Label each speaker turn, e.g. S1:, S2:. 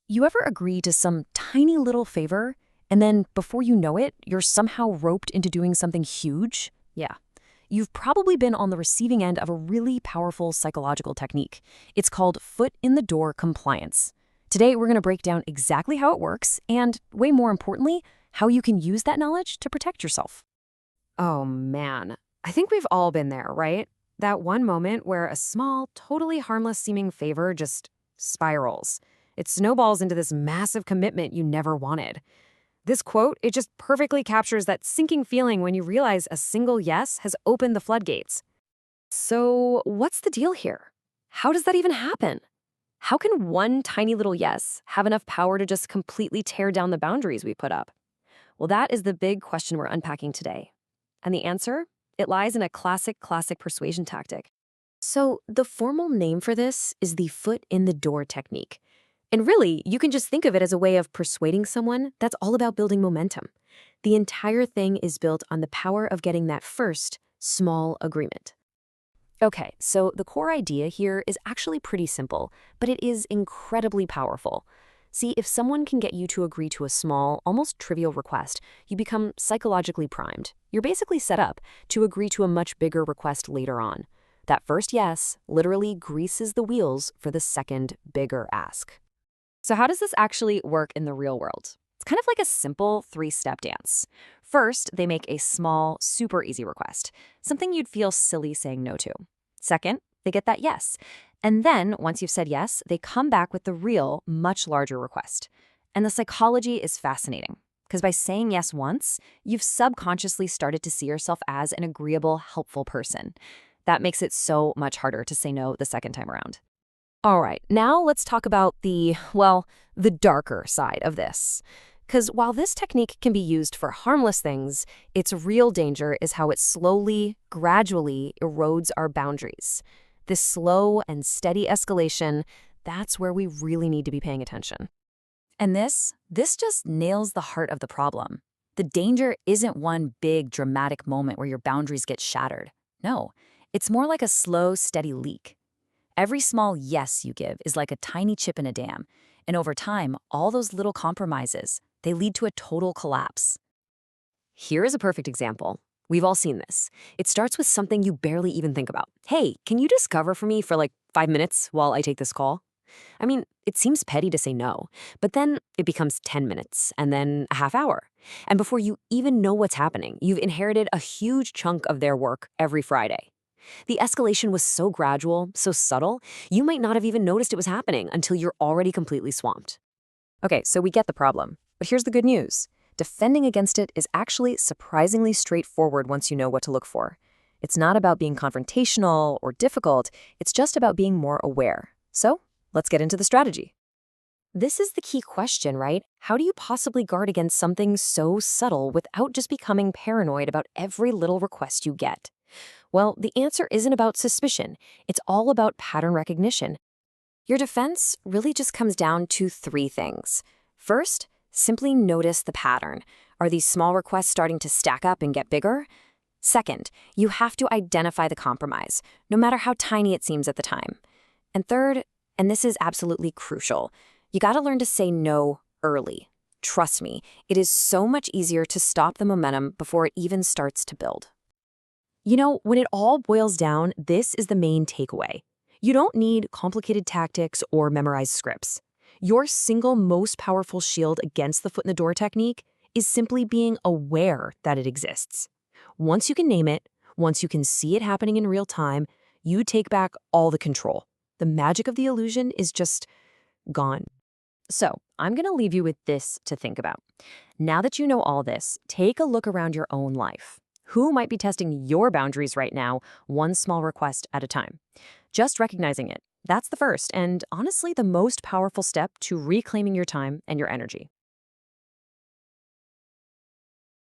S1: You ever agree to some tiny little favor, and then before you know it, you're somehow roped into doing something huge? Yeah. You've probably been on the receiving end of a really powerful psychological technique. It's called foot in the door compliance. Today, we're going to break down exactly how it works and, way more importantly, how you can use that knowledge to protect yourself.
S2: Oh man, I think we've all been there, right? That one moment where a small, totally harmless seeming favor just spirals. It snowballs into this massive commitment you never wanted. This quote, it just perfectly captures that sinking feeling when you realize a single yes has opened the floodgates. So, what's the deal here? How does that even happen? How can one tiny little yes have enough power to just completely tear down the boundaries we put up? Well, that is the big question we're unpacking today. And the answer? It lies in a classic persuasion tactic. So, the formal name for this is the foot in the door technique. And really, you can just think of it as a way of persuading someone that's all about building momentum. The entire thing is built on the power of getting that first, small agreement. Okay, so the core idea here is actually pretty simple, but it is incredibly powerful. See, if someone can get you to agree to a small, almost trivial request, you become psychologically primed. You're basically set up to agree to a much bigger request later on. That first yes literally greases the wheels for the second, bigger ask. So how does this actually work in the real world? It's kind of like a simple three-step dance. First, they make a small, super easy request, something you'd feel silly saying no to. Second, they get that yes. And then, once you've said yes, they come back with the real, much larger request. And the psychology is fascinating, because by saying yes once, you've subconsciously started to see yourself as an agreeable, helpful person. That makes it so much harder to say no the second time around. All right, now let's talk about the darker side of this. Because while this technique can be used for harmless things, its real danger is how it slowly, gradually erodes our boundaries. This slow and steady escalation, that's where we really need to be paying attention.
S1: And this just nails the heart of the problem. The danger isn't one big dramatic moment where your boundaries get shattered. No, it's more like a slow, steady leak. Every small yes you give is like a tiny chip in a dam, and over time, all those little compromises, they lead to a total collapse.
S2: Here is a perfect example. We've all seen this. It starts with something you barely even think about. Hey, can you discover for me for like 5 minutes while I take this call? I mean, it seems petty to say no, but then it becomes 10 minutes and then a half hour. And before you even know what's happening, you've inherited a huge chunk of their work every Friday. The escalation was so gradual, so subtle, you might not have even noticed it was happening until you're already completely swamped.
S1: Okay, so we get the problem. But here's the good news. Defending against it is actually surprisingly straightforward once you know what to look for. It's not about being confrontational or difficult, it's just about being more aware. So, let's get into the strategy.
S2: This is the key question, right? How do you possibly guard against something so subtle without just becoming paranoid about every little request you get? Well, the answer isn't about suspicion. It's all about pattern recognition. Your defense really just comes down to three things. First, simply notice the pattern. Are these small requests starting to stack up and get bigger? Second, you have to identify the compromise, no matter how tiny it seems at the time. And third, and this is absolutely crucial, you gotta learn to say no early. Trust me, it is so much easier to stop the momentum before it even starts to build. When it all boils down, this is the main takeaway. You don't need complicated tactics or memorized scripts. Your single most powerful shield against the foot in the door technique is simply being aware that it exists. Once you can name it, once you can see it happening in real time, you take back all the control. The magic of the illusion is just gone. So, I'm going to leave you with this to think about. Now that you know all this, take a look around your own life. Who might be testing your boundaries right now, one small request at a time? Just recognizing it, that's the first and honestly the most powerful step to reclaiming your time and your energy.